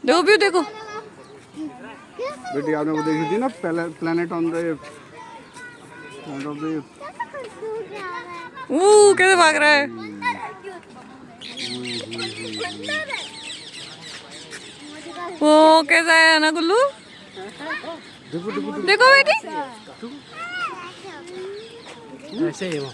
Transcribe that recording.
देखो व्यू देखो। बेटी आपने वो देखी थी ना, प्लेनेट ऑन द कैसे भाग रहा है। वो कैसा है ना गुल्लू। देखो बेटी। ऐसे ही वो।